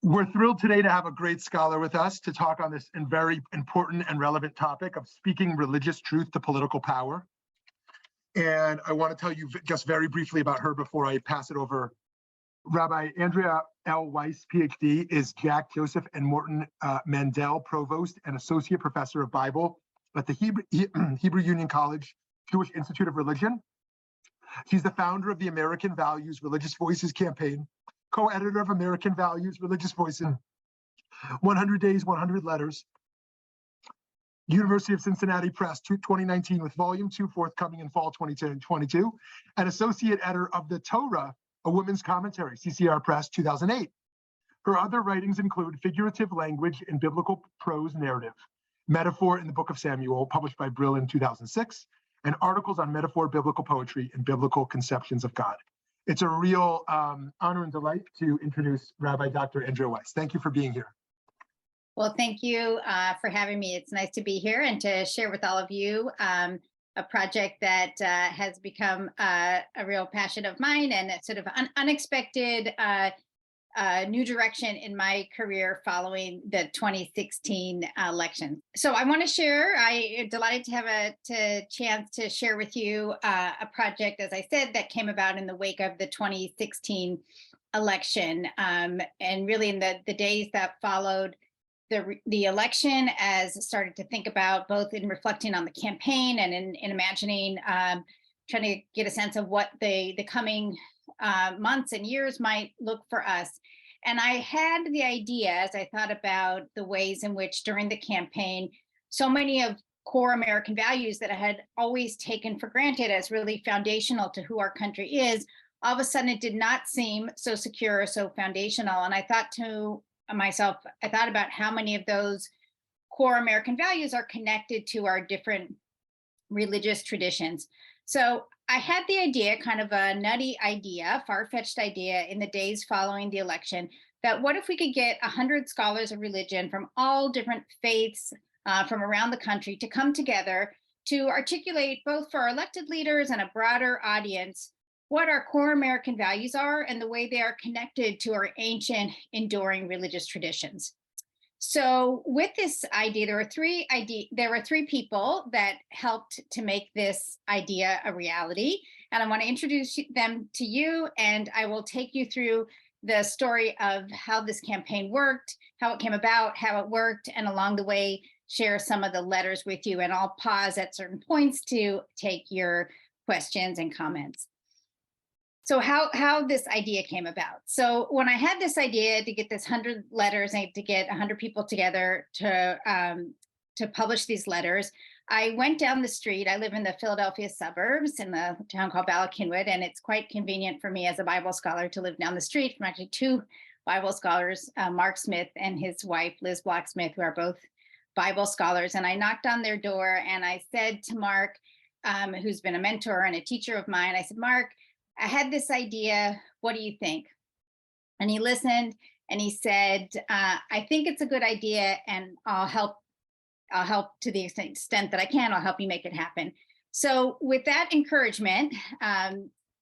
We're thrilled today to have a great scholar with us to talk on this very important and relevant topic of speaking religious truth to political power. And I want to tell you just very briefly about her before I pass it over. Rabbi Andrea L. Weiss, Ph.D., is Jack Joseph and Morton Mandel Provost and Associate Professor of Bible at the Hebrew Union College Jewish Institute of Religion. She's the founder of the American Values Religious Voices campaign, co-editor of American Values Religious Voices, 100 Days, 100 Letters, University of Cincinnati Press, 2019, with Volume 2 forthcoming in fall 2022, and associate editor of the Torah, a women's commentary, CCAR Press, 2008. Her other writings include Figurative Language in Biblical Prose Narrative, Metaphor in the Book of Samuel, published by Brill in 2006, and articles on metaphor, biblical poetry, and biblical conceptions of God. It's a real honor and delight to introduce Rabbi Dr. Andrea Weiss. Thank you for being here. Well, thank you for having me. It's nice to be here and to share with all of you a project that has become a real passion of mine and a sort of unexpected new direction in my career following the 2016 election. So I want to share, I am delighted to have a chance to share with you a project, as I said, that came about in the wake of the 2016 election. And really in the days that followed the election, as started to think about both in reflecting on the campaign and in imagining, trying to get a sense of what the coming months and years might look for us. And I had the idea, as I thought about the ways in which during the campaign, so many of core American values that I had always taken for granted as really foundational to who our country is, all of a sudden it did not seem so secure or so foundational. And I thought to myself, I thought about how many of those core American values are connected to our different religious traditions. So I had the idea, kind of a nutty idea, far-fetched idea in the days following the election, that what if we could get 100 scholars of religion from all different faiths from around the country to come together to articulate both for our elected leaders and a broader audience what our core American values are and the way they are connected to our ancient, enduring religious traditions. So with this idea, there were three people that helped to make this idea a reality. And I want to introduce them to you, and I will take you through the story of how this campaign worked, how it came about, how it worked, and along the way, share some of the letters with you. And I'll pause at certain points to take your questions and comments. So how this idea came about. So when I had this idea to get this 100 letters and to get 100 people together to publish these letters, I went down the street. I live in the Philadelphia suburbs in the town called Ballackinwood, and it's quite convenient for me as a Bible scholar to live down the street from actually two Bible scholars, Mark Smith and his wife, Liz Block-Smith, who are both Bible scholars. And I knocked on their door and I said to Mark, who's been a mentor and a teacher of mine, I said, Mark, I had this idea, what do you think? And he listened and he said, I think it's a good it'idea and I'll help to the extent that I can, I'll help you make it happen. So with that encouragement,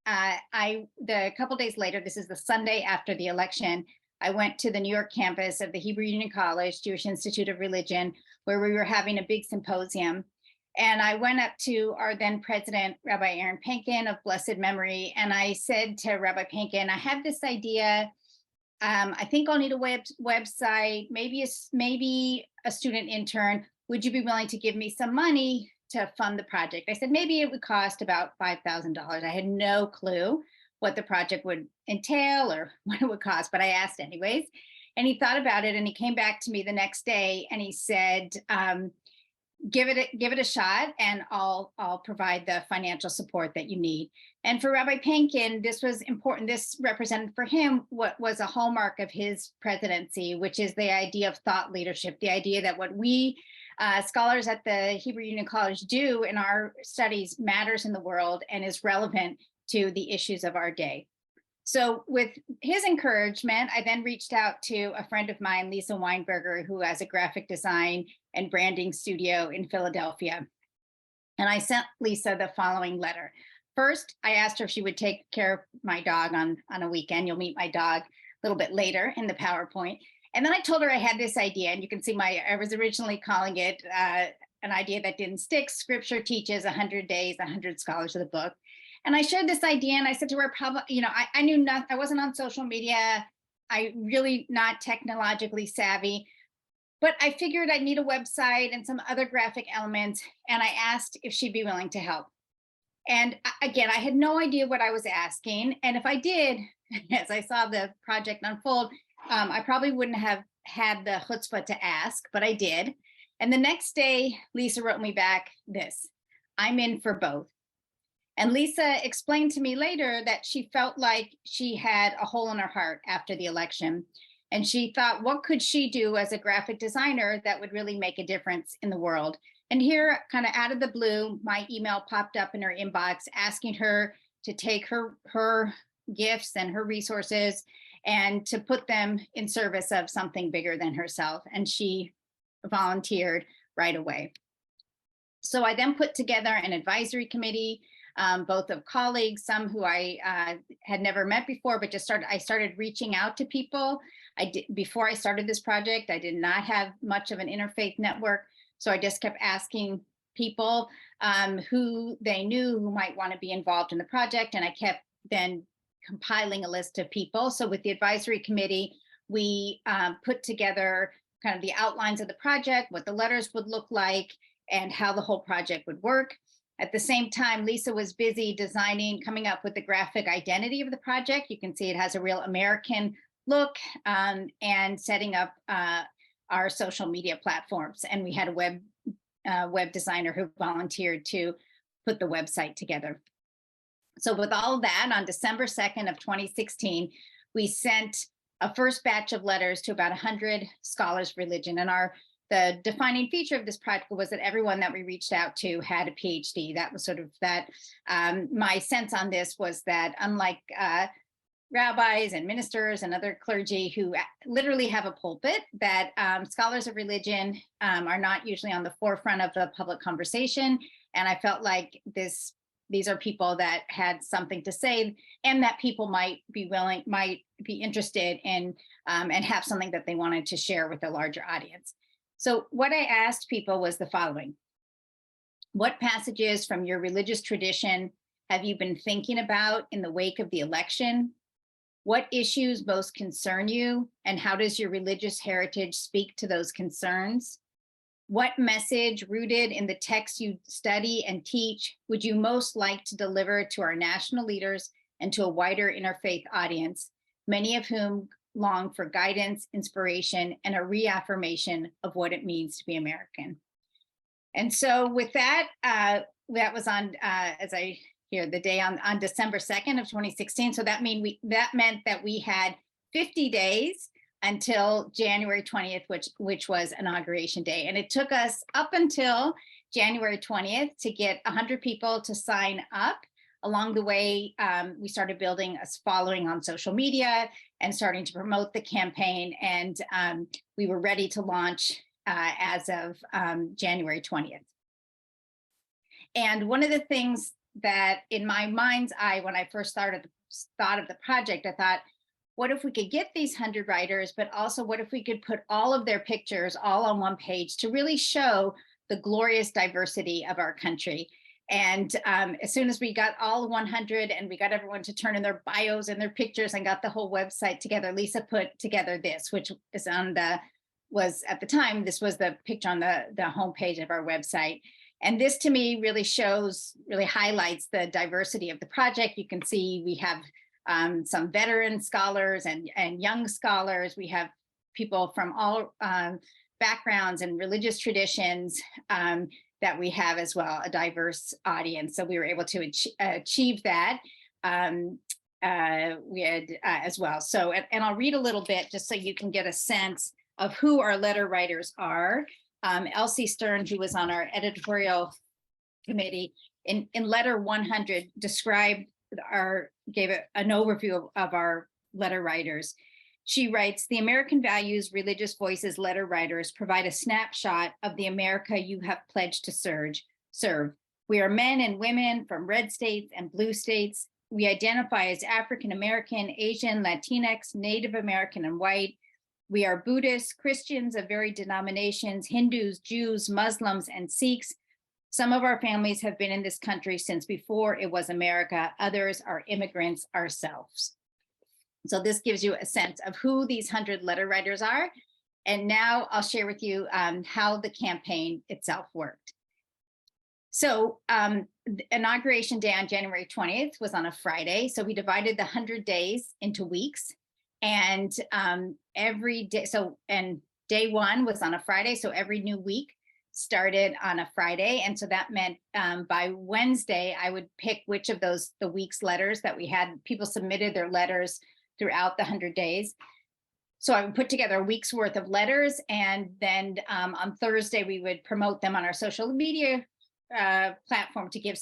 the couple days later, this is the Sunday after the election, I went to the New York campus of the Hebrew Union College Jewish Institute of Religion, where we were having a big symposium. And I went up to our then president, Rabbi Aaron Pankin of blessed memory. And I said to Rabbi Pankin, I have this idea. I think I'll need a website, maybe a student intern. Would you be willing to give me some money to fund the project? I said, maybe it would cost about $5,000. I had no clue what the project would entail or what it would cost, but I asked anyways. And he thought about it and he came back to me the next day and he said, give it a shot and I'll provide the financial support that you need. And for Rabbi Pankin, this was important. This represented for him what was a hallmark of his presidency, which is the idea of thought leadership, the idea that what we scholars at the Hebrew Union College do in our studies matters in the world and is relevant to the issues of our day. So with his encouragement, I then reached out to a friend of mine, Lisa Weinberger, who has a graphic design and branding studio in Philadelphia. And I sent Lisa the following letter. First, I asked her if she would take care of my dog on a weekend. You'll meet my dog. little bit later in the PowerPoint. And then I told her I had this idea, and you can see I was originally calling it an idea that didn't stick. Scripture teaches 100 days, 100 scholars of the book. And I shared this idea, and I said to her, probably, I knew nothing. I wasn't on social media. I really not technologically savvy, but I figured I'd need a website and some other graphic elements. And I asked if she'd be willing to help. And again, I had no idea what I was asking. And if I did, as I saw the project unfold, I probably wouldn't have had the chutzpah to ask, but I did. And the next day, Lisa wrote me back this: I'm in for both. And Lisa explained to me later that she felt like she had a hole in her heart after the election. And she thought, what could she do as a graphic designer that would really make a difference in the world? And here, kind of out of the blue, my email popped up in her inbox asking her to take her gifts and her resources and to put them in service of something bigger than herself. And she volunteered right away. So I then put together an advisory committee, both of colleagues, some who I had never met before, but I started reaching out to people. Before I started this project, I did not have much of an interfaith network. So I just kept asking people who they knew who might want to be involved in the project. And I kept then compiling a list of people. So with the advisory committee, we put together kind of the outlines of the project, what the letters would look like, and how the whole project would work. At the same time, Lisa was busy coming up with the graphic identity of the project. You can see it has a real American look, and setting up our social media platforms. And we had a web designer who volunteered to put the website together. So with all of that, on December 2nd of 2016, we sent a first batch of letters to about 100 scholars of religion. And the defining feature of this project was that everyone that we reached out to had a Ph.D. That was sort of that. My sense on this was that unlike rabbis and ministers and other clergy who literally have a pulpit, that scholars of religion are not usually on the forefront of the public conversation. And I felt like these are people that had something to say, and that people might be interested in and have something that they wanted to share with a larger audience. So what I asked people was the following: what passages from your religious tradition have you been thinking about in the wake of the election? What issues most concern you, and how does your religious heritage speak to those concerns? What message rooted in the texts you study and teach would you most like to deliver to our national leaders and to a wider interfaith audience, many of whom long for guidance, inspiration, and a reaffirmation of what it means to be American? And so with that, that was on, as I hear, the day on December 2nd of 2016. So that meant that we had 50 days until January 20th, which was Inauguration Day. And it took us up until January 20th to get 100 people to sign up. Along the way, we started building a following on social media and starting to promote the campaign. And we were ready to launch as of January 20th. And one of the things that in my mind's eye, when I first thought of the project, I thought, what if we could get these 100 writers, but also what if we could put all of their pictures all on one page to really show the glorious diversity of our country? And as soon as we got all 100 and we got everyone to turn in their bios and their pictures and got the whole website together, Lisa put together this, which is at the time, this was the picture on the homepage of our website. And this to me really highlights the diversity of the project. You can see we have some veteran scholars and young scholars. We have people from all backgrounds and religious traditions that we have as well, a diverse audience. So we were able to achieve that. We had as well. So, and I'll read a little bit just so you can get a sense of who our letter writers are. Elsie Stern, who was on our editorial committee, in letter 100 gave an overview of our letter writers. She writes, the American Values Religious Voices letter writers provide a snapshot of the America you have pledged to serve. We are men and women from red states and blue states, we identify as African American, Asian, Latinx, Native American, and white. We are Buddhists, Christians of varied denominations, Hindus, Jews, Muslims, and Sikhs. Some of our families have been in this country since before it was America. Others are immigrants ourselves. So this gives you a sense of who these 100 letter writers are. And now I'll share with you how the campaign itself worked. So the inauguration day on January 20th was on a Friday. So we divided the 100 days into weeks. And every day, and day one was on a Friday. So every new week started on a Friday. And so that meant by Wednesday, I would pick which of the week's letters that we had. People submitted their letters throughout the 100 days. So I would put together a week's worth of letters. And then on Thursday, we would promote them on our social media platform to give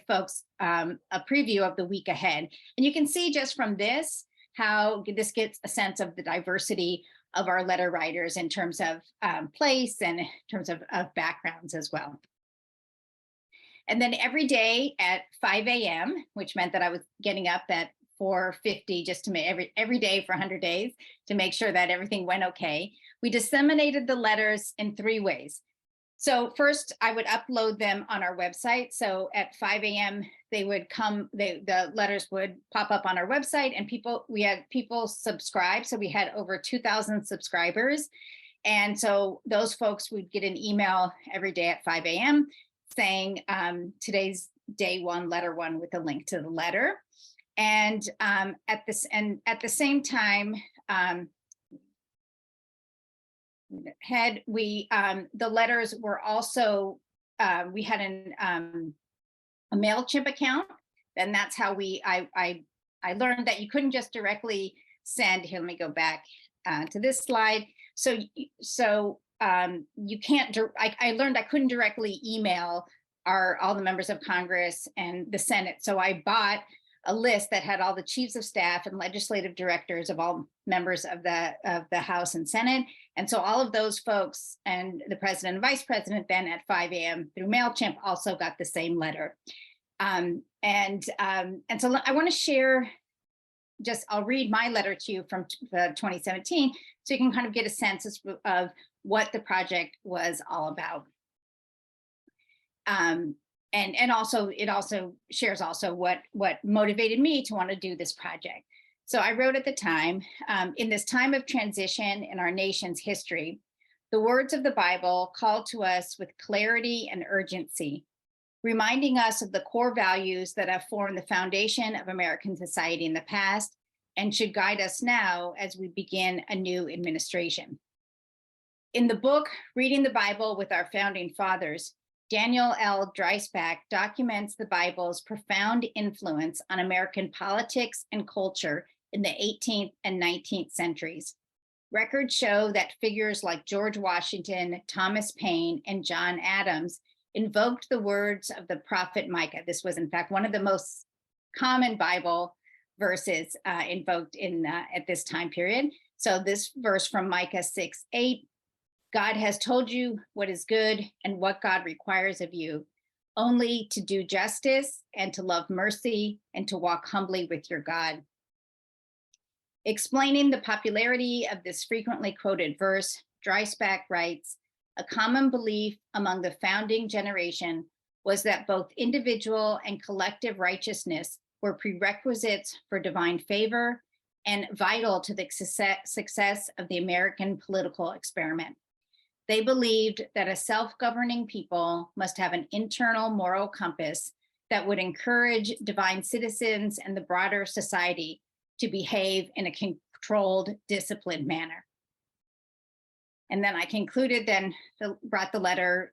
folks a preview of the week ahead. And you can see just from this, how this gets a sense of the diversity of our letter writers in terms of place and in terms of backgrounds as well. And then every day at 5 a.m., which meant that I was getting up at 4:50 just to make every day for 100 days to make sure that everything went okay. We disseminated the letters in 3 ways. So first, I would upload them on our website. So at 5 a.m., they would come, the letters would pop up on our website, and we had people subscribe. So we had over 2,000 subscribers. And so those folks would get an email every day at 5 a.m. saying today's day one, letter one, with a link to the letter. And at the same time, the letters were also, we had a MailChimp account, and that's how I learned that you couldn't just directly send. Here, let me go back to this slide. So you can't. I learned I couldn't directly email all the members of Congress and the Senate. So I bought a list that had all the chiefs of staff and legislative directors of all members of the House and Senate. And so all of those folks and the president and vice president then at 5 a.m. through MailChimp also got the same letter. And so I want to share, I'll read my letter to you from 2017, so you can kind of get a sense of what the project was all about. And also, it also shares what motivated me to want to do this project. So I wrote at the time, in this time of transition in our nation's history, the words of the Bible call to us with clarity and urgency, reminding us of the core values that have formed the foundation of American society in the past and should guide us now as we begin a new administration. In the book, Reading the Bible with Our Founding Fathers, Daniel L. Dreisbach documents the Bible's profound influence on American politics and culture in the 18th and 19th centuries. Records show that figures like George Washington, Thomas Paine, and John Adams invoked the words of the prophet Micah. This was, in fact, one of the most common Bible verses invoked at this time period. So this verse from Micah 6:8, God has told you what is good and what God requires of you, only to do justice and to love mercy and to walk humbly with your God. Explaining the popularity of this frequently quoted verse, Dreisbach writes, a common belief among the founding generation was that both individual and collective righteousness were prerequisites for divine favor and vital to the success of the American political experiment. They believed that a self-governing people must have an internal moral compass that would encourage divine citizens and the broader society to behave in a controlled, disciplined manner. And then I concluded, brought the letter,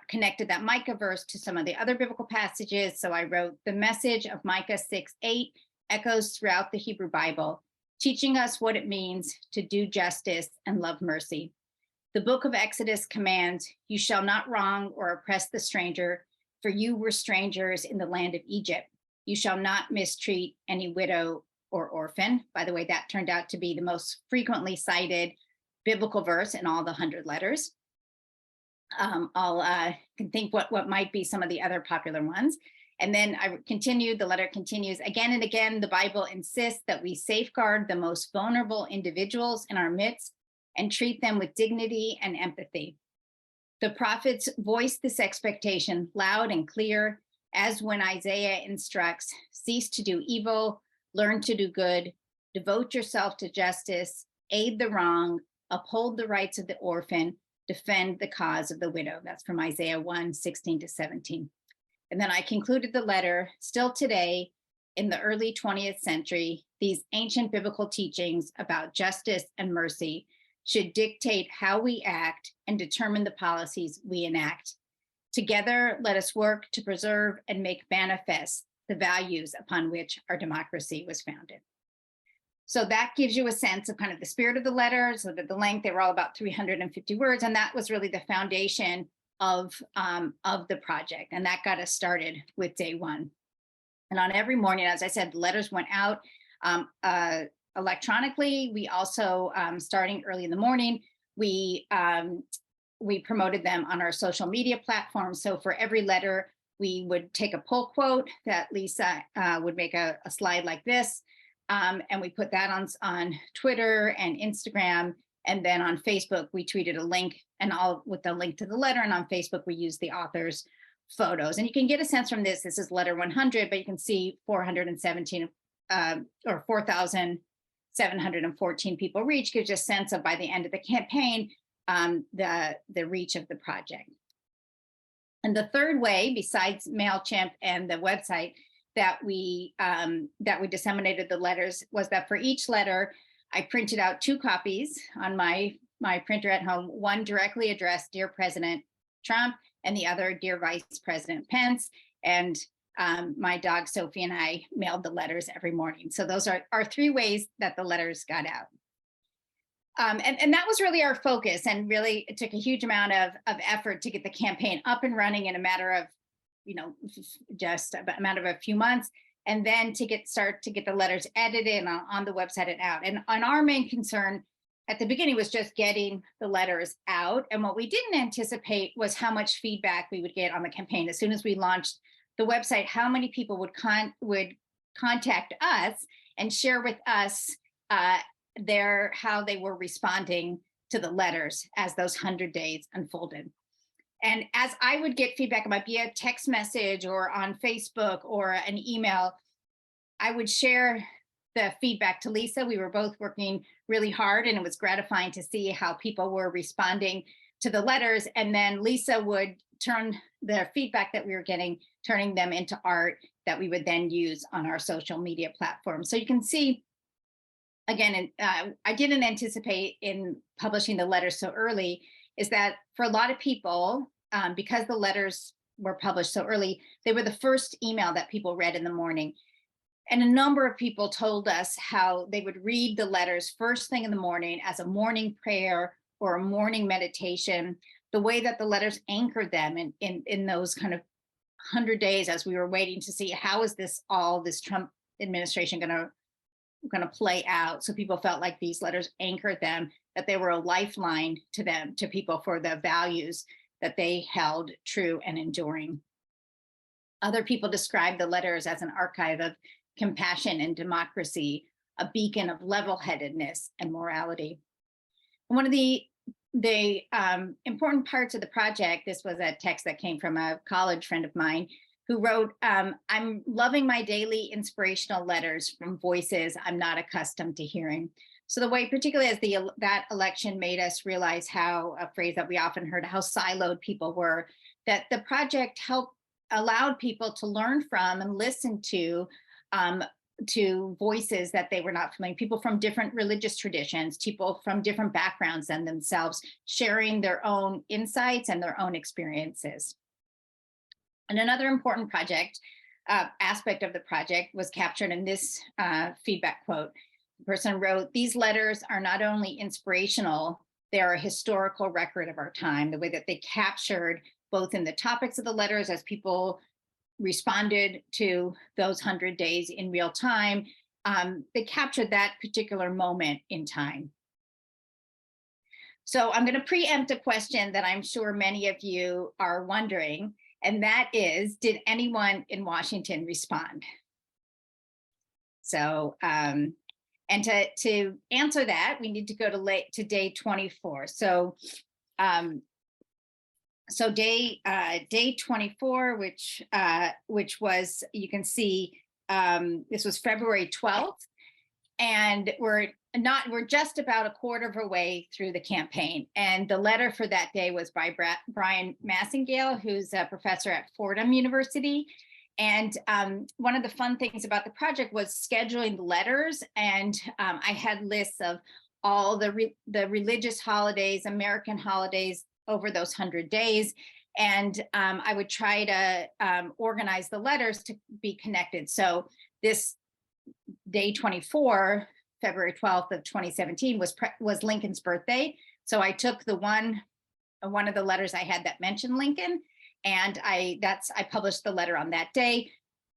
connected that Micah verse to some of the other biblical passages. So I wrote, the message of Micah 6:8 echoes throughout the Hebrew Bible, teaching us what it means to do justice and love mercy. The book of Exodus commands, you shall not wrong or oppress the stranger, for you were strangers in the land of Egypt. You shall not mistreat any widow or orphan. By the way, that turned out to be the most frequently cited biblical verse in all the 100 letters. I'll can think what might be some of the other popular ones. And then the letter continues, again and again, the Bible insists that we safeguard the most vulnerable individuals in our midst and treat them with dignity and empathy. The prophets voice this expectation loud and clear, as when Isaiah instructs, cease to do evil, learn to do good, devote yourself to justice, aid the wrong, uphold the rights of the orphan, defend the cause of the widow. That's from Isaiah 1:16-17. And then I concluded the letter, still today, in the early 20th century, these ancient biblical teachings about justice and mercy should dictate how we act and determine the policies we enact. Together, let us work to preserve and make manifest the values upon which our democracy was founded. So that gives you a sense of kind of the spirit of the letter, so that the length, they were all about 350 words, and that was really the foundation of the project, and that got us started with day one. And on every morning, as I said, the letters went out electronically. We also, starting early in the morning, we promoted them on our social media platforms. So for every letter, we would take a pull quote that Lisa would make a slide like this, and we put that on Twitter and Instagram. And then on Facebook, we tweeted a link and all with the link to the letter. And on Facebook, we used the author's photos. And you can get a sense from this. This is letter 100, but you can see 417 or 4,714 people reached. Gives you a sense of, by the end of the campaign, the reach of the project. And the third way, besides MailChimp and the website, that we disseminated the letters was that for each letter, I printed out 2 copies on my printer at home, one directly addressed Dear President Trump and the other Dear Vice President Pence. And my dog Sophie and I mailed the letters every morning. So those are 3 ways that the letters got out. And that was really our focus, and really it took a huge amount of effort to get the campaign up and running in a matter of, just a matter of a few months, and then to get the letters edited on the website and out. And our main concern at the beginning was just getting the letters out. And what we didn't anticipate was how much feedback we would get on the campaign. As soon as we launched the website, how many people would contact us and share with us how they were responding to the letters as those 100 days unfolded. And as I would get feedback, it might be a text message or on Facebook or an email, I would share the feedback to Lisa. We were both working really hard, and it was gratifying to see how people were responding to the letters. And then Lisa would turn the feedback that we were getting, turning them into art that we would then use on our social media platform. So you can see, again, I didn't anticipate in publishing the letters so early, is that for a lot of people, because the letters were published so early, they were the first email that people read in the morning. And a number of people told us how they would read the letters first thing in the morning as a morning prayer or a morning meditation, the way that the letters anchored them in those kind of 100 days as we were waiting to see how is this Trump administration going to play out. So people felt like these letters anchored them, that they were a lifeline to people for the values that they held true and enduring. Other people described the letters as an archive of compassion and democracy, a beacon of level-headedness and morality. And one of the important parts of the project, this was a text that came from a college friend of mine who wrote, I'm loving my daily inspirational letters from voices I'm not accustomed to hearing. So the way, particularly as that election made us realize how, a phrase that we often heard, how siloed people were, that the project allowed people to learn from and listen to voices that they were not familiar, people from different religious traditions, people from different backgrounds than themselves, sharing their own insights and their own experiences. And another important aspect of the project was captured in this feedback quote. The person wrote, "These letters are not only inspirational, they are a historical record of our time." The way that they captured, both in the topics of the letters as people responded to those 100 days in real time, they captured that particular moment in time. So I'm going to preempt a question that I'm sure many of you are wondering, And that is, did anyone in Washington respond? So, and to answer that, we need to go to day 24. So, day 24, which was, you can see, this was February 12th, and we're just about a quarter of a way through the campaign. And the letter for that day was by Brian Massingale, who's a professor at Fordham University. And one of the fun things about the project was scheduling the letters. And I had lists of all the religious holidays, American holidays over those 100 days. And I would try to organize the letters to be connected. So this day 24, February 12th of 2017 was Lincoln's birthday. So I took the one of the letters I had that mentioned Lincoln, and I published the letter on that day.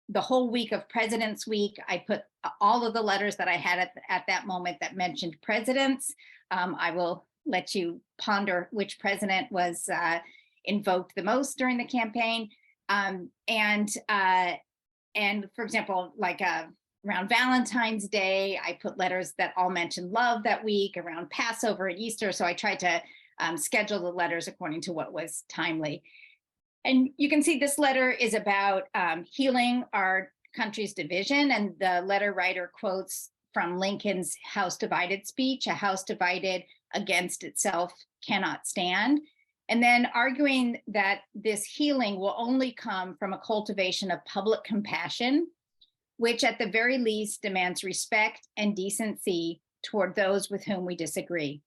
The whole week of President's Week, I put all of the letters that I had at that moment that mentioned presidents. I will let you ponder which president was invoked the most during the campaign. And for example, like around Valentine's Day, I put letters that all mentioned love that week, around Passover and Easter. So I tried to schedule the letters according to what was timely. And you can see this letter is about healing our country's division. And the letter writer quotes from Lincoln's House Divided speech: "A house divided against itself cannot stand." And then arguing that this healing will only come from a cultivation of public compassion, which at the very least demands respect and decency toward those with whom we disagree.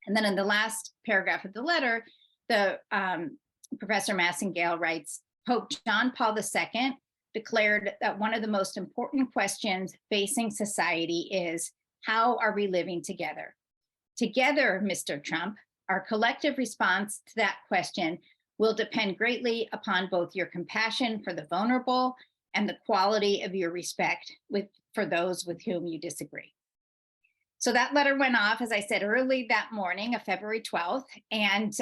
And then in the last paragraph of the letter, the Professor Massingale writes, "Pope John Paul II declared that one of the most important questions facing society is, how are we living together? Together, Mr. Trump, our collective response to that question will depend greatly upon both your compassion for the vulnerable and the quality of your respect for those with whom you disagree." So that letter went off, as I said, early that morning of February 12th. And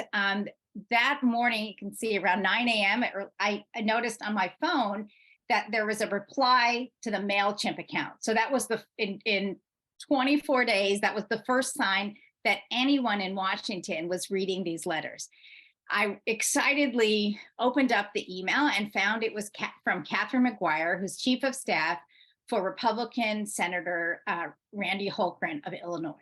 that morning, you can see around 9 a.m., I noticed on my phone that there was a reply to the MailChimp account. So that was in 24 days, that was the first sign that anyone in Washington was reading these letters. I excitedly opened up the email and found it was from Catherine McGuire, who's chief of staff for Republican Senator Randy Holcomb of Illinois.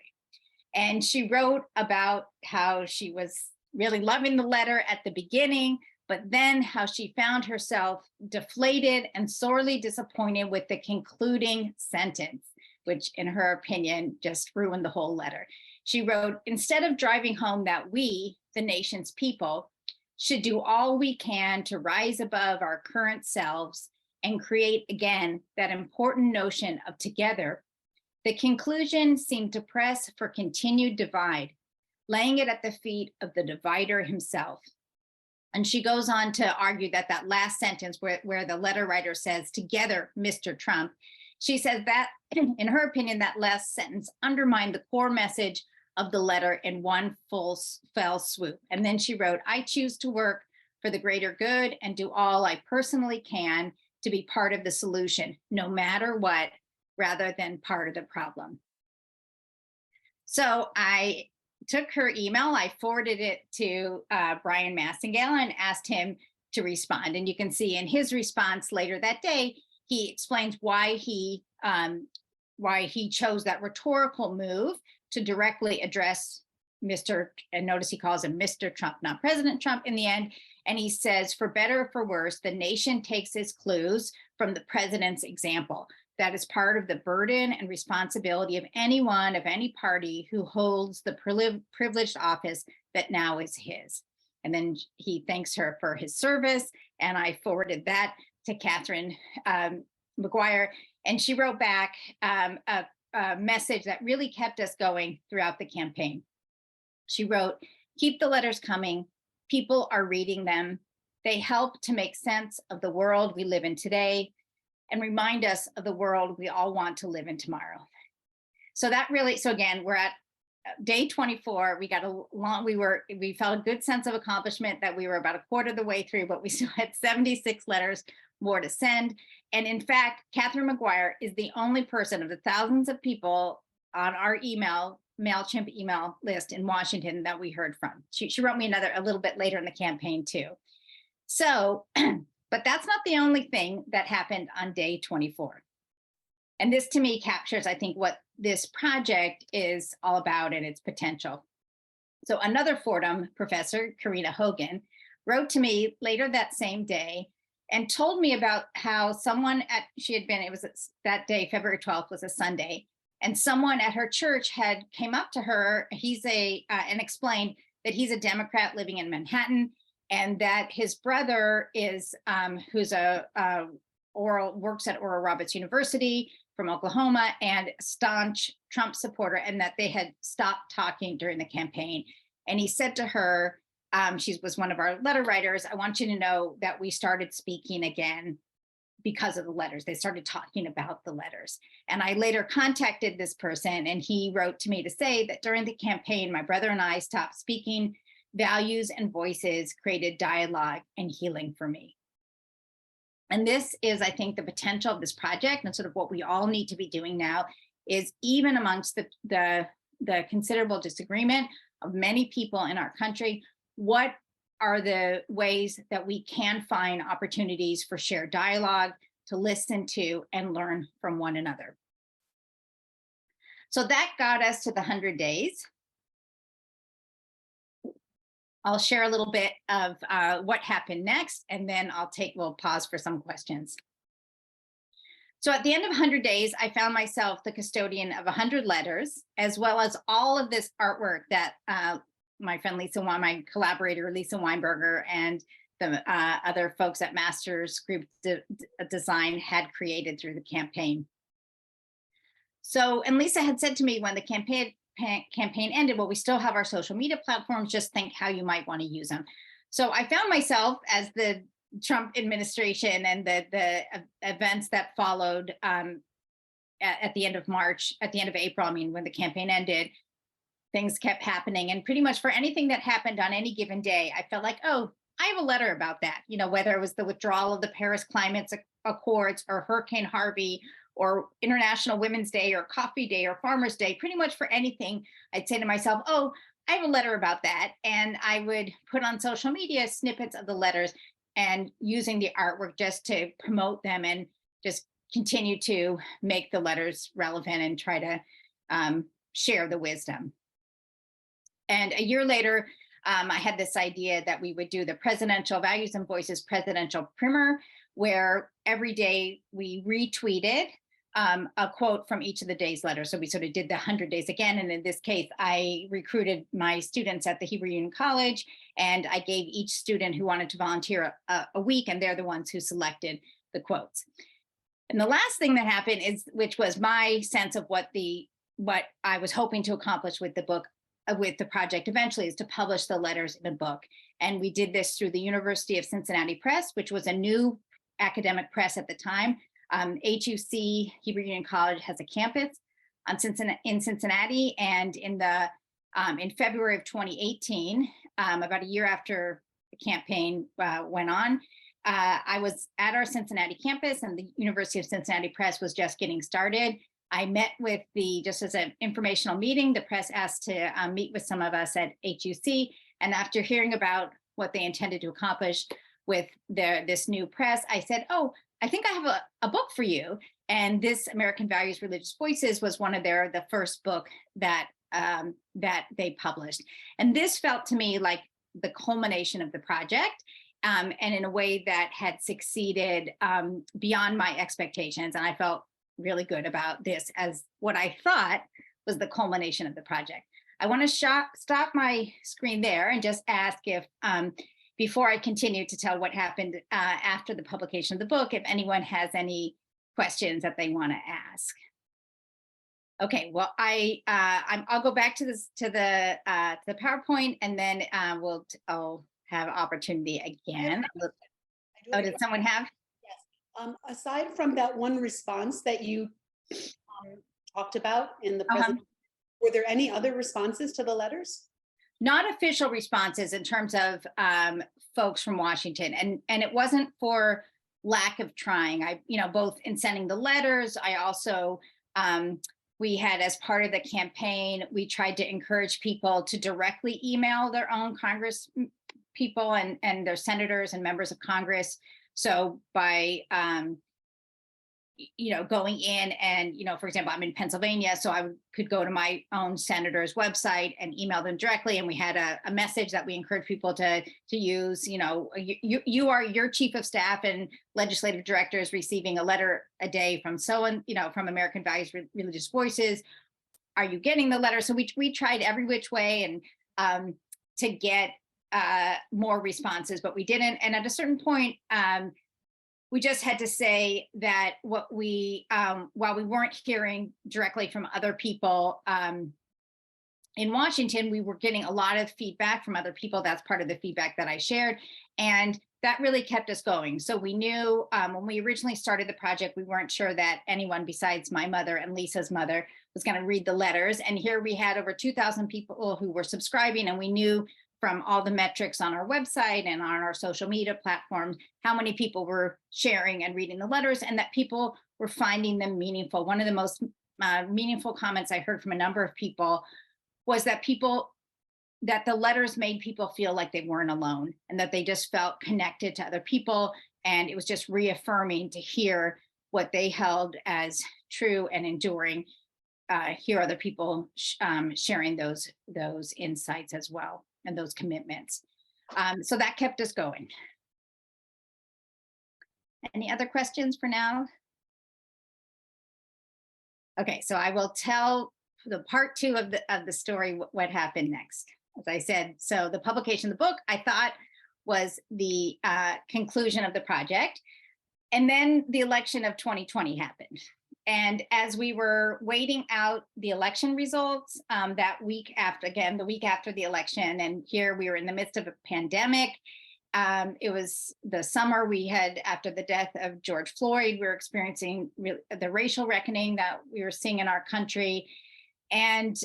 And she wrote about how she was really loving the letter at the beginning, but then how she found herself deflated and sorely disappointed with the concluding sentence, which in her opinion just ruined the whole letter. She wrote, "Instead of driving home that we, the nation's people, should do all we can to rise above our current selves and create again that important notion of together, the conclusion seemed to press for continued divide, laying it at the feet of the divider himself." And she goes on to argue that last sentence where the letter writer says, "Together, Mr. Trump," she says that, in her opinion, that last sentence undermined the core message of the letter in one fell swoop. And then she wrote, "I choose to work for the greater good and do all I personally can to be part of the solution, no matter what, rather than part of the problem." So I took her email, I forwarded it to Brian Massingale and asked him to respond. And you can see in his response later that day, he explains why he chose that rhetorical move to directly address and notice he calls him Mr. Trump, not President Trump in the end. And he says, "For better or for worse, the nation takes its clues from the president's example. That is part of the burden and responsibility of anyone of any party who holds the privileged office that now is his." And then he thanks her for his service. And I forwarded that to Catherine McGuire. And she wrote back a message that really kept us going throughout the campaign. She wrote, "Keep the letters coming. People are reading them. They help to make sense of the world we live in today and remind us of the world we all want to live in tomorrow." So again, we're at day 24, we felt a good sense of accomplishment that we were about a quarter of the way through, but we still had 76 letters more to send. And in fact, Catherine McGuire is the only person of the thousands of people on our MailChimp email list in Washington that we heard from. She wrote me a little bit later in the campaign too. So, but that's not the only thing that happened on day 24. And this to me captures, I think, what this project is all about and its potential. So another Fordham professor, Karina Hogan, wrote to me later that same day and told me about how someone that day, February 12th was a Sunday, and someone at her church came up to her, and explained that he's a Democrat living in Manhattan, and that his brother is, who's works at Oral Roberts University from Oklahoma and staunch Trump supporter, and that they had stopped talking during the campaign. And he said to her, she was one of our letter writers, I want you to know that we started speaking again because of the letters. They started talking about the letters. And I later contacted this person, and he wrote to me to say that during the campaign, my brother and I stopped speaking. Values and voices created dialogue and healing for me. And this is, I think, the potential of this project, and sort of what we all need to be doing now is, even amongst the considerable disagreement of many people in our country, what are the ways that we can find opportunities for shared dialogue, to listen to and learn from one another. So that got us to the 100 days. I'll share a little bit of what happened next, and then we'll pause for some questions. So at the end of 100 days, I found myself the custodian of 100 letters, as well as all of this artwork that my friend my collaborator, Lisa Weinberger, and the other folks at Masters Group Design had created through the campaign. So, and Lisa had said to me when the campaign ended, well, we still have our social media platforms, just think how you might want to use them. So I found myself, as the Trump administration and the events that followed at the end of April, when the campaign ended, things kept happening. And pretty much for anything that happened on any given day, I felt like, oh, I have a letter about that. Whether it was the withdrawal of the Paris Climate Accords, or Hurricane Harvey, or International Women's Day, or Coffee Day, or Farmers Day, pretty much for anything, I'd say to myself, oh, I have a letter about that. And I would put on social media snippets of the letters, and using the artwork just to promote them and just continue to make the letters relevant and try to share the wisdom. And a year later, I had this idea that we would do the Presidential Values and Voices Presidential Primer, where every day we retweeted a quote from each of the day's letters. So we sort of did the 100 days again. And in this case, I recruited my students at the Hebrew Union College, and I gave each student who wanted to volunteer a week, and they're the ones who selected the quotes. And the last thing that happened which was my sense of what I was hoping to accomplish with the book, with the project eventually, is to publish the letters in a book. And we did this through the University of Cincinnati Press, which was a new academic press at the time. HUC, Hebrew Union College, has a campus in Cincinnati, and in February of 2018, about a year after the campaign went on, I was at our Cincinnati campus, and the University of Cincinnati Press was just getting started. I met with just as an informational meeting, the press asked to meet with some of us at HUC. And after hearing about what they intended to accomplish with this new press, I said, oh, I think I have a book for you. And this American Values, Religious Voices was one of the first book that they published. And this felt to me like the culmination of the project, and in a way that had succeeded beyond my expectations. And I felt really good about this as what I thought was the culmination of the project. I want to stop my screen there and just ask if, before I continue to tell what happened after the publication of the book, if anyone has any questions that they want to ask. Okay, well, I'll go back to the PowerPoint, and then I'll have opportunity again. Oh, did someone have? Aside from that one response that you talked about in the presentation, Were there any other responses to the letters? Not official responses in terms of folks from Washington, and it wasn't for lack of trying. I, both in sending the letters, I also we had, as part of the campaign, we tried to encourage people to directly email their own Congress people and their senators and members of Congress. So by going in and, for example, I'm in Pennsylvania, so I could go to my own senator's website and email them directly. And we had a message that we encourage people to use, you are your chief of staff and legislative director is receiving a letter a day from from American Values Religious Voices. Are you getting the letter? So we tried every which way and to get more responses, but we didn't. And at a certain point, we just had to say that while we weren't hearing directly from other people in Washington, we were getting a lot of feedback from other people. That's part of the feedback that I shared. And that really kept us going. So we knew when we originally started the project, we weren't sure that anyone besides my mother and Lisa's mother was going to read the letters. And here we had over 2,000 people who were subscribing, and we knew from all the metrics on our website and on our social media platforms, how many people were sharing and reading the letters, and that people were finding them meaningful. One of the most meaningful comments I heard from a number of people was that the letters made people feel like they weren't alone and that they just felt connected to other people. And it was just reaffirming to hear what they held as true and enduring. Hear other people sharing those insights as well, and those commitments. So that kept us going. Any other questions for now? Okay, so I will tell the part two of the story what happened next. As I said, so the publication of the book I thought was the conclusion of the project. And then the election of 2020 happened. And as we were waiting out the election results that week after, again, the week after the election, and here we were in the midst of a pandemic. It was the summer we had, after the death of George Floyd, we were experiencing the racial reckoning that we were seeing in our country. And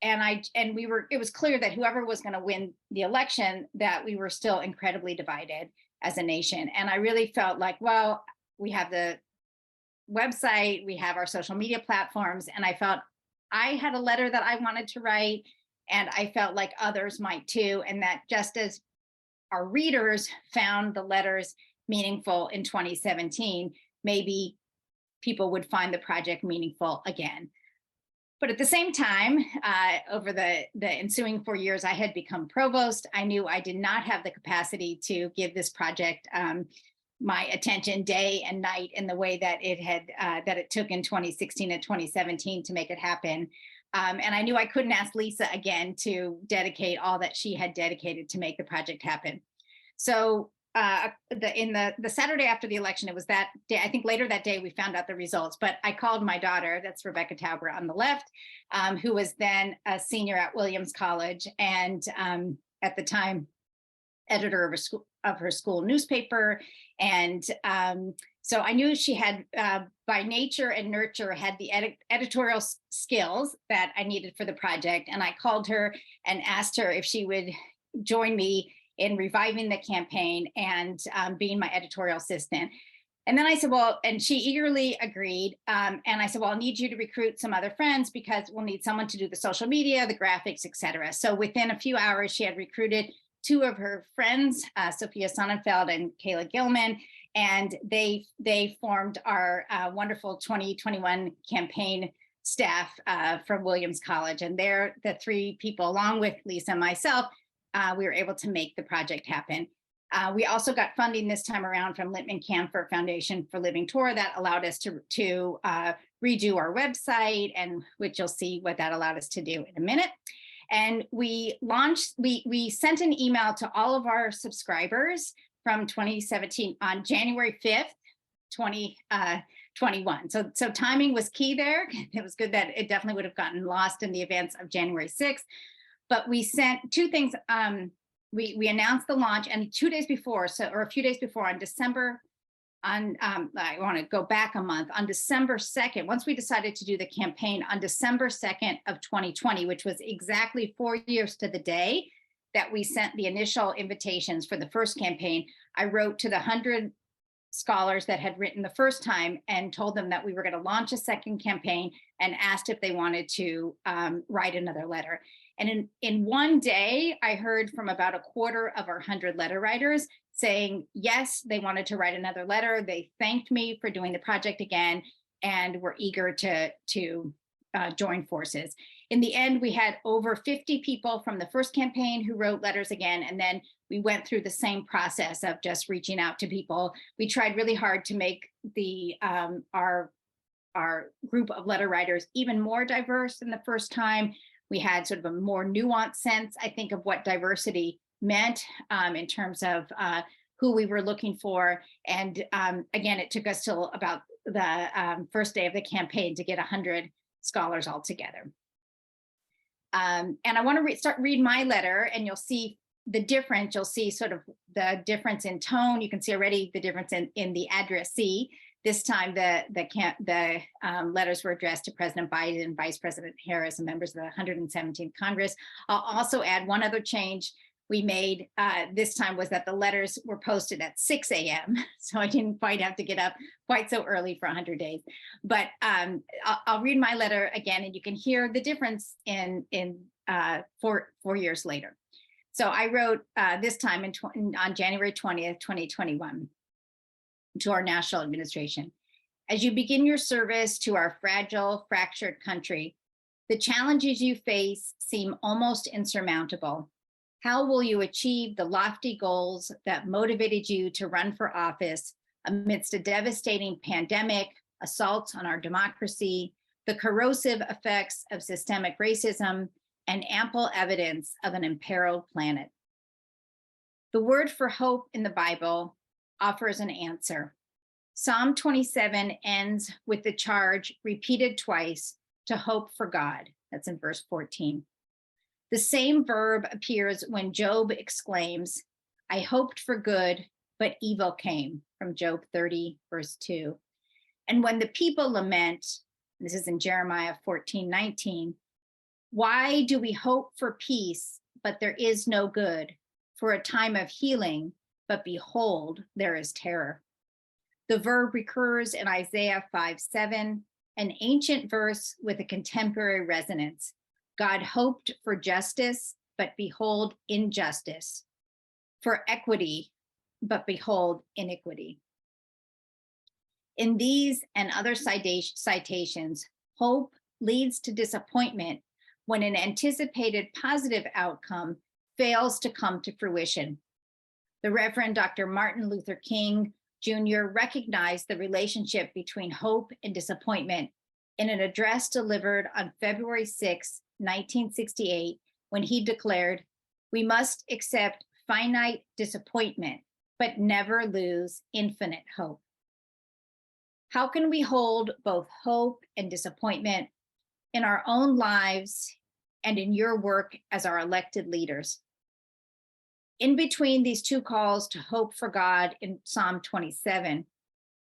it was clear that whoever was going to win the election, that we were still incredibly divided as a nation. And I really felt like, well, we have the website, we have our social media platforms, and I felt I had a letter that I wanted to write, and I felt like others might too, and that just as our readers found the letters meaningful in 2017, maybe people would find the project meaningful again. But at the same time, over the ensuing 4 years, I had become provost. I knew I did not have the capacity to give this project my attention day and night in the way that it took in 2016 and 2017 to make it happen. And I knew I couldn't ask Lisa again to dedicate all that she had dedicated to make the project happen. So the Saturday after the election, it was that day, I think later that day we found out the results, but I called my daughter, that's Rebecca Tauber on the left, who was then a senior at Williams College, and at the time, editor of her school newspaper. And so I knew she had, by nature and nurture, had the editorial skills that I needed for the project. And I called her and asked her if she would join me in reviving the campaign and being my editorial assistant. And then I said, well, and she eagerly agreed. And I said, well, I'll need you to recruit some other friends because we'll need someone to do the social media, the graphics, et cetera. So within a few hours, she had recruited two of her friends, Sophia Sonnenfeld and Kayla Gilman, and they formed our wonderful 2021 campaign staff from Williams College. And they're the three people, along with Lisa and myself, we were able to make the project happen. We also got funding this time around from Littman Camphor Foundation for Living Torah that allowed us to redo our website, and which you'll see what that allowed us to do in a minute. And we sent an email to all of our subscribers from 2017 on January 5th, 2021. So timing was key there. It was good that it definitely would have gotten lost in the events of January 6th. But we sent two things. We announced the launch, and 2 days before, or a few days before, on December I want to go back a month, on December 2nd, once we decided to do the campaign on December 2nd of 2020, which was exactly 4 years to the day that we sent the initial invitations for the first campaign, I wrote to the 100 scholars that had written the first time and told them that we were going to launch a second campaign and asked if they wanted to write another letter. And in one day, I heard from about a quarter of our 100 letter writers saying, yes, they wanted to write another letter. They thanked me for doing the project again and were eager to join forces. In the end, we had over 50 people from the first campaign who wrote letters again, and then we went through the same process of just reaching out to people. We tried really hard to make our group of letter writers even more diverse than the first time. We had sort of a more nuanced sense, I think, of what diversity meant in terms of who we were looking for. And again, it took us till about the first day of the campaign to get 100 scholars all together. And I want to read my letter, and you'll see the difference. You'll see sort of the difference in tone. You can see already the difference in the addressee. This time, the letters were addressed to President Biden, Vice President Harris, and members of the 117th Congress. I'll also add one other change we made this time was that the letters were posted at 6 a.m. So I didn't quite have to get up quite so early for 100 days. But I'll read my letter again, and you can hear the difference in 4 years later. So I wrote this time on January 20th, 2021, to our national administration. As you begin your service to our fragile, fractured country, the challenges you face seem almost insurmountable. How will you achieve the lofty goals that motivated you to run for office amidst a devastating pandemic, assaults on our democracy, the corrosive effects of systemic racism, and ample evidence of an imperiled planet? The word for hope in the Bible offers an answer. Psalm 27 ends with the charge repeated twice to hope for God. That's in verse 14. The same verb appears when Job exclaims, I hoped for good, but evil came, from Job 30, verse 2. And when the people lament, this is in Jeremiah 14:19, why do we hope for peace, but there is no good, for a time of healing, but behold, there is terror. The verb recurs in Isaiah 5:7, an ancient verse with a contemporary resonance. God hoped for justice, but behold, injustice. For equity, but behold, iniquity. In these and other citations, hope leads to disappointment when an anticipated positive outcome fails to come to fruition. The Reverend Dr. Martin Luther King Jr. recognized the relationship between hope and disappointment in an address delivered on February 6, 1968, when he declared, we must accept finite disappointment, but never lose infinite hope. How can we hold both hope and disappointment in our own lives and in your work as our elected leaders? In between these two calls to hope for God in Psalm 27,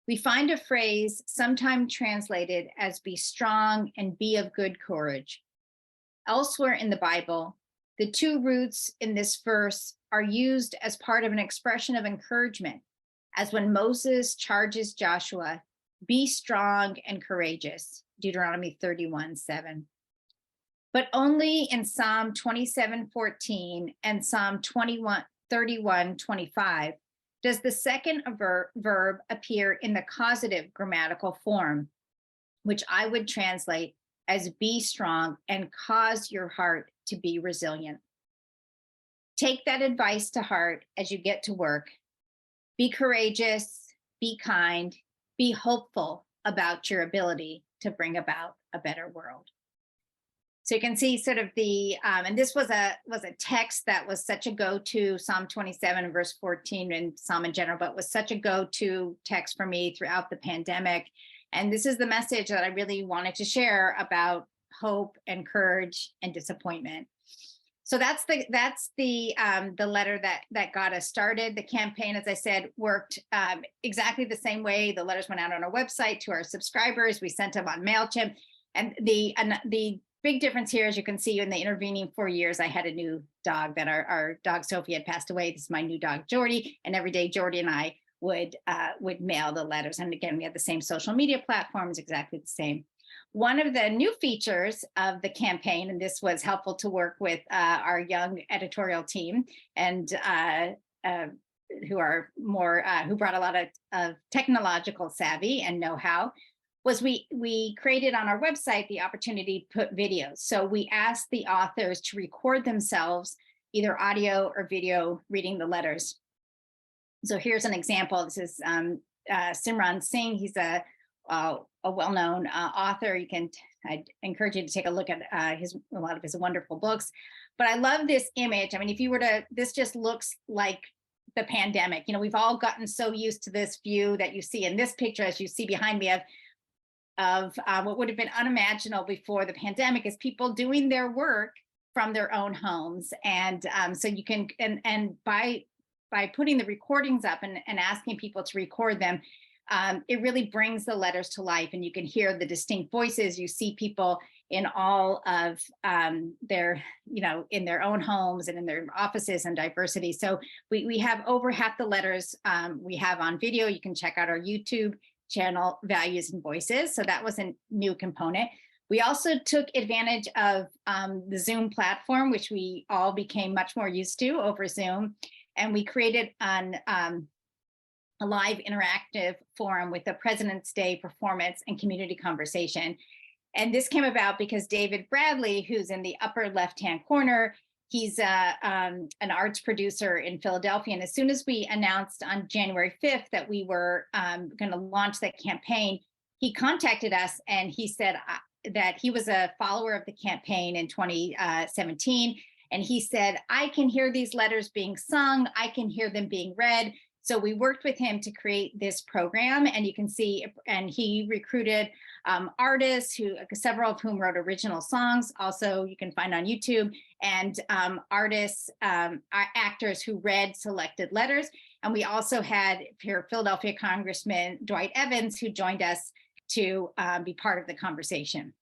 we find a phrase sometimes translated as be strong and be of good courage. Elsewhere in the Bible, the two roots in this verse are used as part of an expression of encouragement, as when Moses charges Joshua, be strong and courageous, Deuteronomy 31:7. But only in Psalm 27:14 and Psalm 31:25 does the second verb appear in the causative grammatical form, which I would translate as be strong and cause your heart to be resilient. Take that advice to heart as you get to work. Be courageous, be kind, be hopeful about your ability to bring about a better world. So you can see sort of the, and this was a text that was such a go-to, Psalm 27 verse 14 and Psalm in general, but was such a go-to text for me throughout the pandemic. And this is the message that I really wanted to share about hope and courage and disappointment. So that's the letter that got us started. The campaign, as I said, worked exactly the same way. The letters went out on our website to our subscribers. We sent them on MailChimp. And the big difference here, as you can see, in the intervening 4 years, I had a new dog that our dog Sophie had passed away. This is my new dog Jordy, and every day Jordy and I would mail the letters. And again, we had the same social media platforms, exactly the same. One of the new features of the campaign, and this was helpful to work with our young editorial team, and who brought a lot of technological savvy and know-how, was we created on our website the opportunity to put videos. So we asked the authors to record themselves, either audio or video, reading the letters. So here's an example. This is Simran Singh. He's a well-known author. I'd encourage you to take a look at a lot of his wonderful books. But I love this image. I mean, if you were to, this just looks like the pandemic. You know, we've all gotten so used to this view that you see in this picture, as you see behind me, of what would have been unimaginable before the pandemic, is people doing their work from their own homes. And so you can, and by putting the recordings up and asking people to record them, it really brings the letters to life, and you can hear the distinct voices. You see people in all of their, in their own homes and in their offices, and diversity. So we have over half the letters we have on video. You can check out our YouTube channel, Values and Voices. So that was a new component. We also took advantage of the Zoom platform, which we all became much more used to over Zoom. And we created a live interactive forum with a President's Day performance and community conversation. And this came about because David Bradley, who's in the upper left-hand corner, he's an arts producer in Philadelphia. And as soon as we announced on January 5th that we were going to launch that campaign, he contacted us and he said that he was a follower of the campaign in 2017. And he said, I can hear these letters being sung, I can hear them being read. So we worked with him to create this program, and you can see, and he recruited artists, several of whom wrote original songs, also you can find on YouTube, and artists, actors who read selected letters. And we also had here Philadelphia Congressman Dwight Evans, who joined us to be part of the conversation.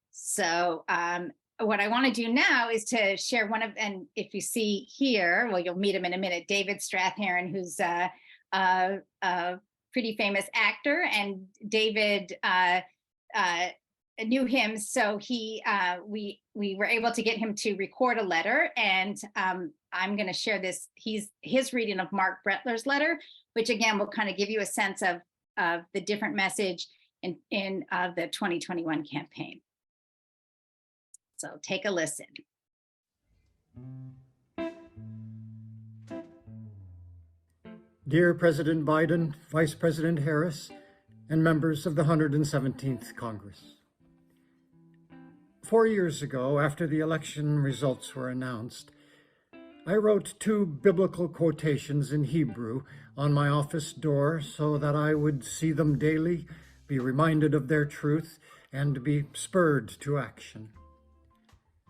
So what I want to do now is to share and if you see here, well, you'll meet him in a minute, David Strathairn, who's a pretty famous actor, and David knew him, so we were able to get him to record a letter, and I'm going to share his reading of Mark Brettler's letter, which again will kind of give you a sense of the different message in the 2021 campaign. So take a listen. Dear President Biden, Vice President Harris, and members of the 117th Congress. 4 years ago, after the election results were announced, I wrote 2 biblical quotations in Hebrew on my office door so that I would see them daily, be reminded of their truth, and be spurred to action.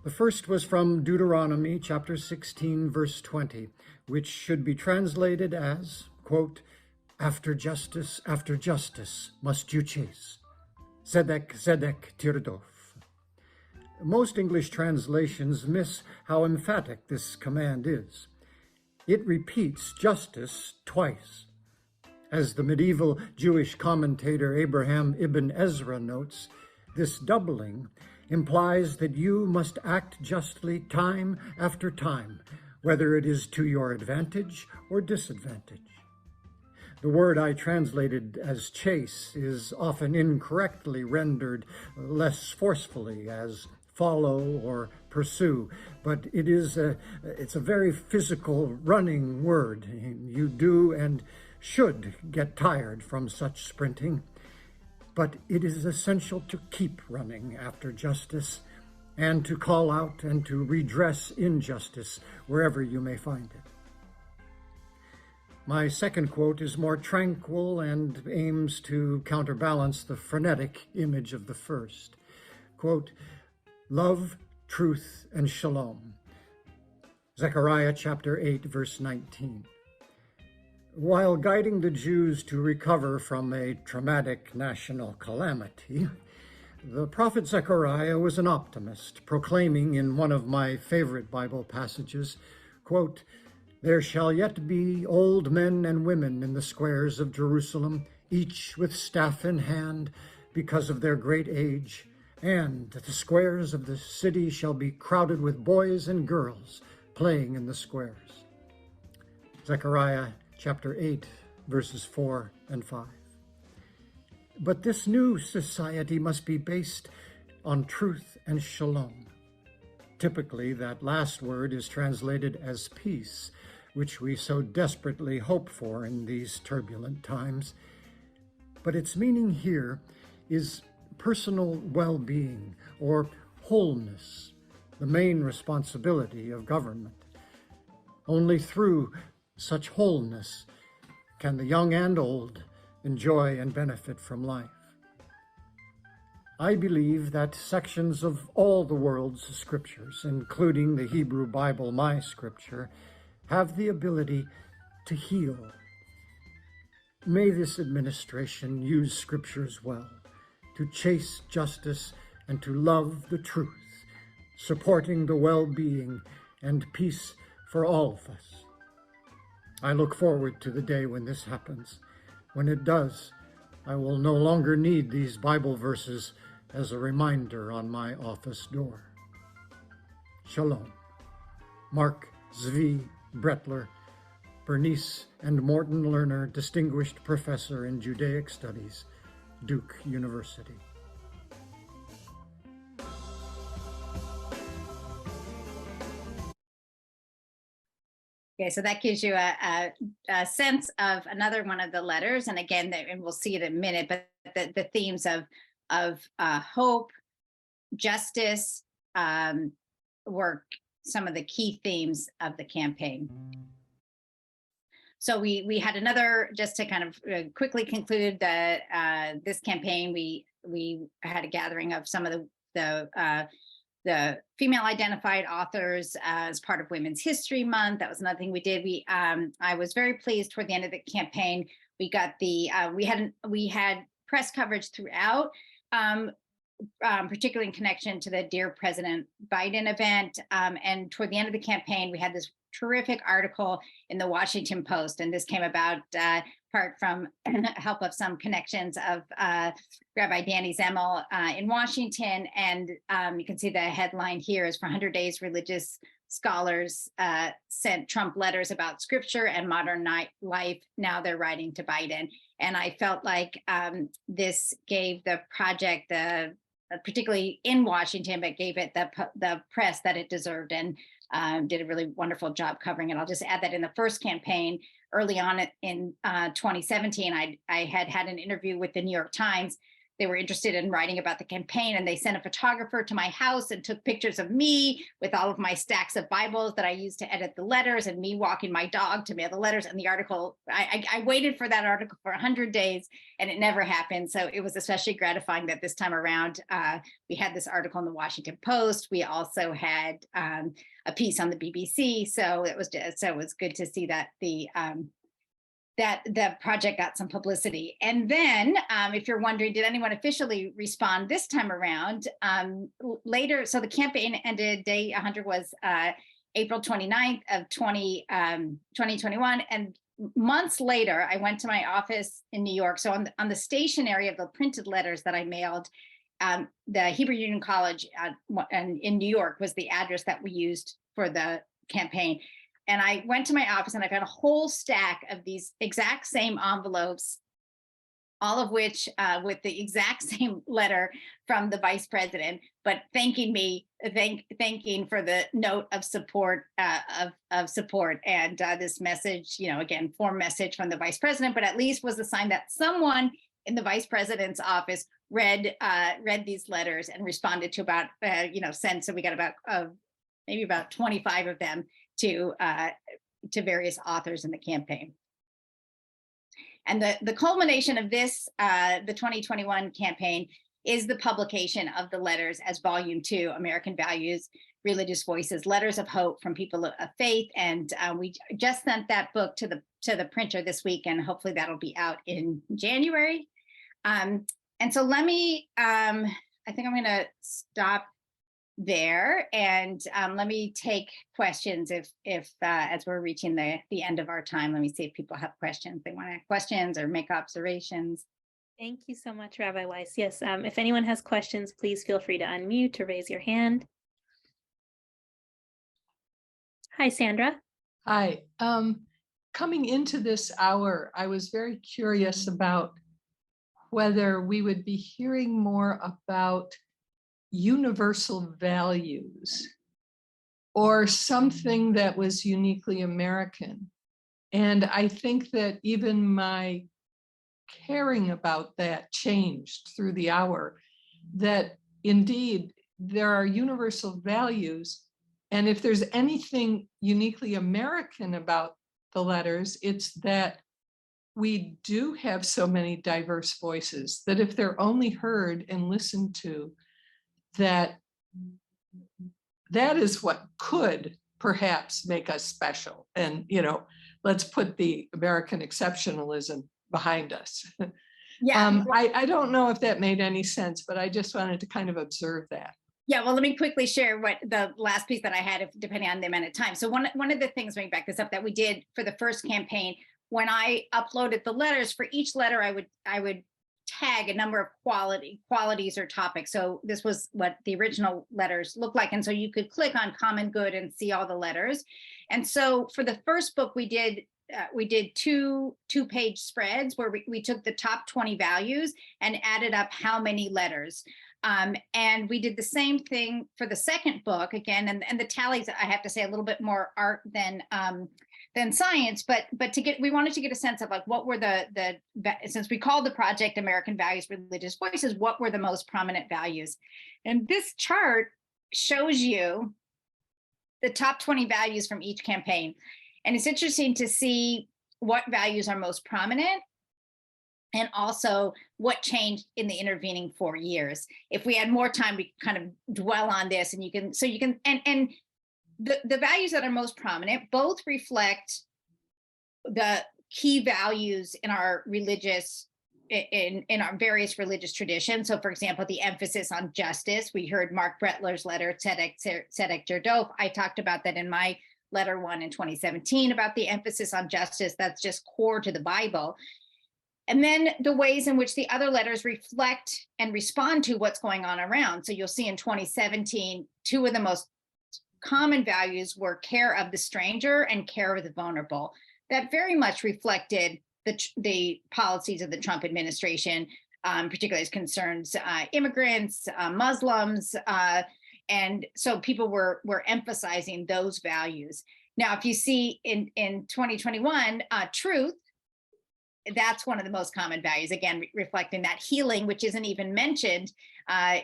The first was from Deuteronomy chapter 16, verse 20, which should be translated as, quote, after justice must you chase. Zedek, Zedek, tirdof. Most English translations miss how emphatic this command is. It repeats justice twice. As the medieval Jewish commentator Abraham ibn Ezra notes, this doubling implies that you must act justly time after time, whether it is to your advantage or disadvantage. The word I translated as chase is often incorrectly rendered less forcefully as follow or pursue, but it's a very physical running word. You do and should get tired from such sprinting. But it is essential to keep running after justice and to call out and to redress injustice wherever you may find it. My second quote is more tranquil and aims to counterbalance the frenetic image of the first. Quote, love truth, and shalom. Zechariah chapter 8, verse 19. While guiding the Jews to recover from a traumatic national calamity, the prophet Zechariah was an optimist, proclaiming in one of my favorite Bible passages, quote, "There shall yet be old men and women in the squares of Jerusalem, each with staff in hand, because of their great age, and the squares of the city shall be crowded with boys and girls playing in the squares." Zechariah chapter 8, verses 4 and 5. But this new society must be based on truth and shalom. Typically, that last word is translated as peace, which we so desperately hope for in these turbulent times. But its meaning here is personal well-being or wholeness, the main responsibility of government. Only through such wholeness can the young and old enjoy and benefit from life. I believe that sections of all the world's scriptures, including the Hebrew Bible, my scripture, have the ability to heal. May this administration use scriptures well, to chase justice and to love the truth, supporting the well-being and peace for all of us. I look forward to the day when this happens. When it does, I will no longer need these Bible verses as a reminder on my office door. Shalom. Mark Zvi Brettler, Bernice and Morton Lerner Distinguished Professor in Judaic Studies, Duke University. Okay, so that gives you a sense of another one of the letters. And again, and we'll see it in a minute, but the themes of hope, justice, were some of the key themes of the campaign. So we had another, just to kind of quickly conclude this campaign, we had a gathering of some of the female identified authors as part of Women's History Month. That was another thing we did. I was very pleased toward the end of the campaign. We got we had press coverage throughout, particularly in connection to the Dear President Biden event. And toward the end of the campaign, we had this terrific article in the Washington Post, and this came about part from help of some connections of Rabbi Danny Zemmel in Washington. And you can see the headline here is, "For 100 days, religious scholars sent Trump letters about scripture and modern life. Now they're writing to Biden." And I felt like this gave the project, particularly in Washington, but gave it the press that it deserved, and did a really wonderful job covering it. I'll just add that in the first campaign, early on in 2017, I had an interview with the New York Times. They were interested in writing about the campaign, and they sent a photographer to my house and took pictures of me with all of my stacks of Bibles that I used to edit the letters, and me walking my dog to mail the letters. And the article, I waited for that article for 100 days, and it never happened. So it was especially gratifying that this time around, we had this article in the Washington Post. We also had a piece on the BBC. So it was good to see that the project got some publicity. And then if you're wondering, did anyone officially respond this time around? Later, so the campaign ended, day 100 was April 29th of 2021. And months later, I went to my office in New York. So on the stationery of the printed letters that I mailed, the Hebrew Union College in New York was the address that we used for the campaign. And I went to my office and I found a whole stack of these exact same envelopes, all of which with the exact same letter from the vice president, but thanking for the note of support, and this message, again, form message from the vice president, but at least was a sign that someone in the vice president's office read these letters and responded to about, sent. So we got about maybe about 25 of them to various authors in the campaign. And the culmination of this, the 2021 campaign, is the publication of the letters as Volume 2, American Values, Religious Voices, Letters of Hope from People of Faith. And we just sent that book to the printer this week, and hopefully that'll be out in January. And so let me, I think I'm going to stop there, and let me take questions if as we're reaching the end of our time. Let me see if people have questions. They want to ask questions or make observations. Thank you so much, Rabbi Weiss. Yes, if anyone has questions, please feel free to unmute or raise your hand. Hi, Sandra. Hi. Coming into this hour, I was very curious about whether we would be hearing more about universal values or something that was uniquely American. And I think that even my caring about that changed through the hour, that indeed there are universal values. And if there's anything uniquely American about the letters, it's that we do have so many diverse voices that if they're only heard and listened to, that is what could perhaps make us special. And, let's put the American exceptionalism behind us. Yeah. I don't know if that made any sense, but I just wanted to kind of observe that. Yeah, well, let me quickly share what the last piece that I had, depending on the amount of time. So one of the things, let me back this up, that we did for the first campaign, when I uploaded the letters, for each letter, I would tag a number of qualities or topics. So this was what the original letters looked like. And so you could click on Common Good and see all the letters. And so for the first book, we did two-page spreads where we took the top 20 values and added up how many letters. And we did the same thing for the second book again, and the tallies, I have to say, a little bit more art than science, but we wanted to get a sense of like what were since we called the project American Values, Religious Voices, what were the most prominent values? And this chart shows you the top 20 values from each campaign. And it's interesting to see what values are most prominent and also what changed in the intervening 4 years. If we had more time, we kind of dwell on this, and the values that are most prominent both reflect the key values in our religious, in our various religious traditions. So for example, the emphasis on justice, we heard Mark Brettler's letter, Tzedek Jerdof. I talked about that in my letter 1 in 2017 about the emphasis on justice. That's just core to the Bible. And then the ways in which the other letters reflect and respond to what's going on around. So you'll see in 2017, two of the most common values were care of the stranger and care of the vulnerable. That very much reflected the policies of the Trump administration, particularly as concerns immigrants, Muslims, and so people were emphasizing those values. Now, if you see in 2021, truth, that's one of the most common values, again, reflecting that healing, which isn't even mentioned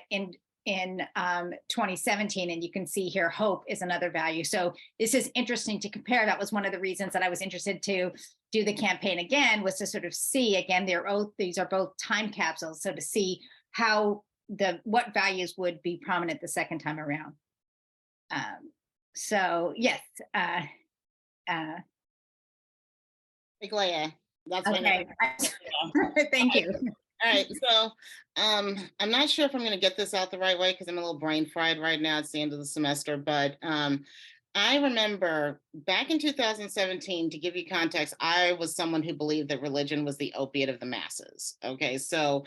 in 2017. And you can see here, hope is another value. So this is interesting to compare. That was one of the reasons that I was interested to do the campaign again, was to sort of see, again, these are both time capsules. So to see what values would be prominent the second time around. So yes. Glaya. That's okay. Thank you. All right, so I'm not sure if I'm going to get this out the right way because I'm a little brain fried right now. It's the end of the semester, but I remember back in 2017, to give you context, I was someone who believed that religion was the opiate of the masses. Okay, so,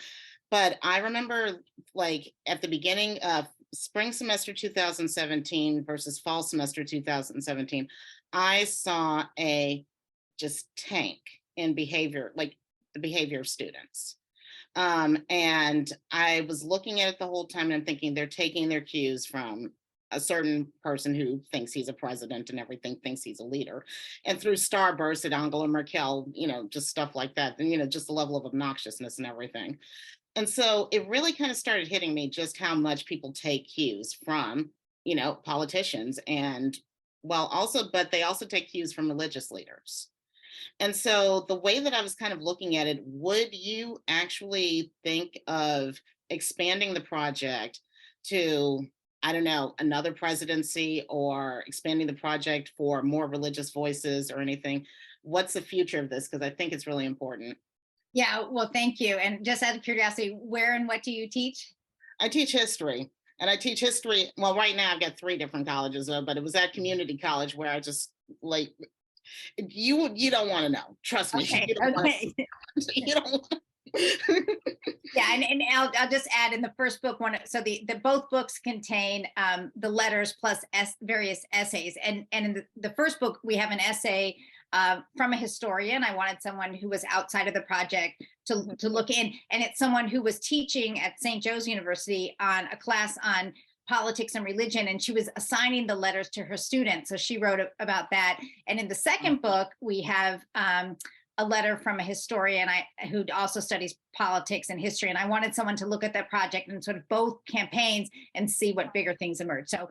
but I remember like at the beginning of spring semester 2017 versus fall semester 2017, I saw a just tank in behavior, like the behavior of students. And I was looking at it the whole time and I'm thinking they're taking their cues from a certain person who thinks he's a president and everything, thinks he's a leader. And through starburst at Angela Merkel, just stuff like that. And, just the level of obnoxiousness and everything. And so it really kind of started hitting me just how much people take cues from, politicians and but they also take cues from religious leaders. And so the way that I was kind of looking at it, would you actually think of expanding the project to, I don't know, another presidency, or expanding the project for more religious voices or anything? What's the future of this? Because I think it's really important. Yeah, well, thank you. And just out of curiosity, where and what do you teach? I teach history, and I teach history. Well, right now I've got 3 different colleges, but it was at community college where I just like, you don't want to know. Trust me. Okay, You don't want okay. to, you don't. Yeah, and I'll just add, in the first book, so the both books contain the letters plus various essays, and in the first book we have an essay from a historian. I wanted someone who was outside of the project to look in, and it's someone who was teaching at St. Joe's University on a class on politics and religion, and she was assigning the letters to her students, so she wrote about that. And in the second book we have a letter from a historian who also studies politics and history. And I wanted someone to look at that project and sort of both campaigns and see what bigger things emerge. So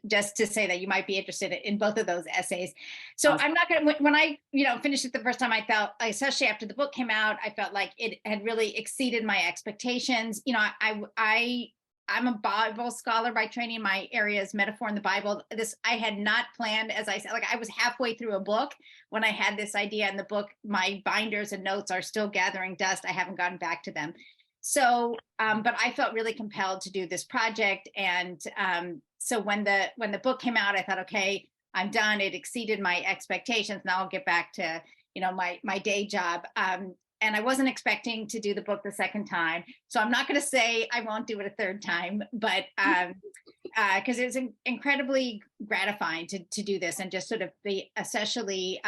just to say that you might be interested in both of those essays. So I'm not going to, when I, finished it the first time, I felt, especially after the book came out, I felt like it had really exceeded my expectations. I'm a Bible scholar by training. My area is metaphor in the Bible. I had not planned, as I said, like I was halfway through a book when I had this idea in the book. My binders and notes are still gathering dust. I haven't gotten back to them. So, but I felt really compelled to do this project. And so when the book came out, I thought, okay, I'm done. It exceeded my expectations. Now I'll get back to, my day job. And I wasn't expecting to do the book the second time. So I'm not going to say I won't do it a third time, but because it was incredibly gratifying to do this and just sort of be especially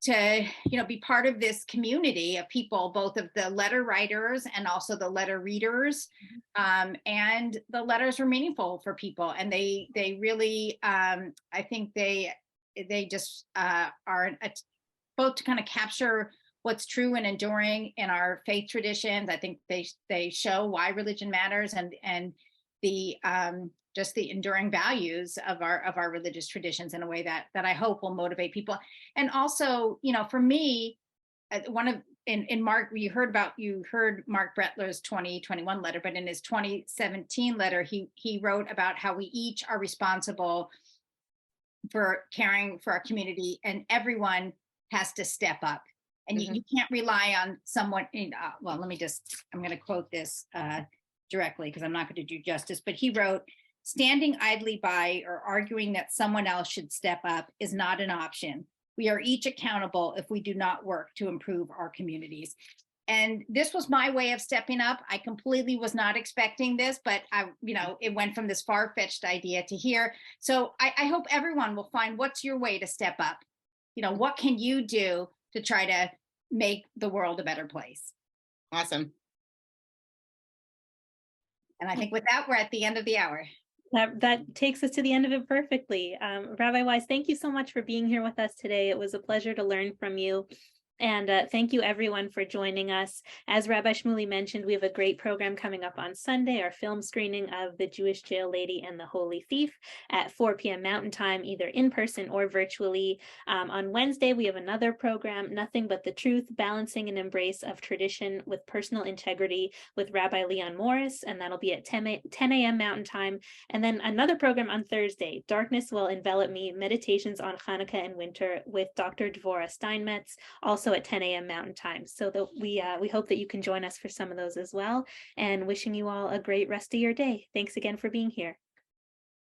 to, be part of this community of people, both of the letter writers and also the letter readers. And the letters were meaningful for people. And they really, I think they just are both to kind of capture what's true and enduring in our faith traditions. I think they show why religion matters and the just the enduring values of our religious traditions in a way that I hope will motivate people. And also, for me, in Mark, you heard Mark Brettler's 2021 letter, but in his 2017 letter, he wrote about how we each are responsible for caring for our community, and everyone has to step up. And you can't rely on someone. Well, I'm going to quote this directly because I'm not going to do justice. But he wrote, "Standing idly by or arguing that someone else should step up is not an option. We are each accountable if we do not work to improve our communities." And this was my way of stepping up. I completely was not expecting this, but it went from this far-fetched idea to here. So I hope everyone will find, what's your way to step up? What can you do to try to make the world a better place? Awesome. And I think with that, we're at the end of the hour. That takes us to the end of it perfectly. Rabbi Weiss, thank you so much for being here with us today. It was a pleasure to learn from you. And thank you everyone for joining us. As Rabbi Shmuley mentioned, we have a great program coming up on Sunday, our film screening of The Jewish Jail Lady and the Holy Thief at 4 p.m. Mountain Time, either in person or virtually. On Wednesday, we have another program, Nothing But the Truth, Balancing an Embrace of Tradition with Personal Integrity with Rabbi Leon Morris, and that'll be at 10 a.m. Mountain Time. And then another program on Thursday, Darkness Will Envelop Me, Meditations on Hanukkah and Winter with Dr. Dvorah Steinmetz, also at 10 a.m. Mountain Time. So that we hope that you can join us for some of those as well, and wishing you all a great rest of your day. Thanks again for being here.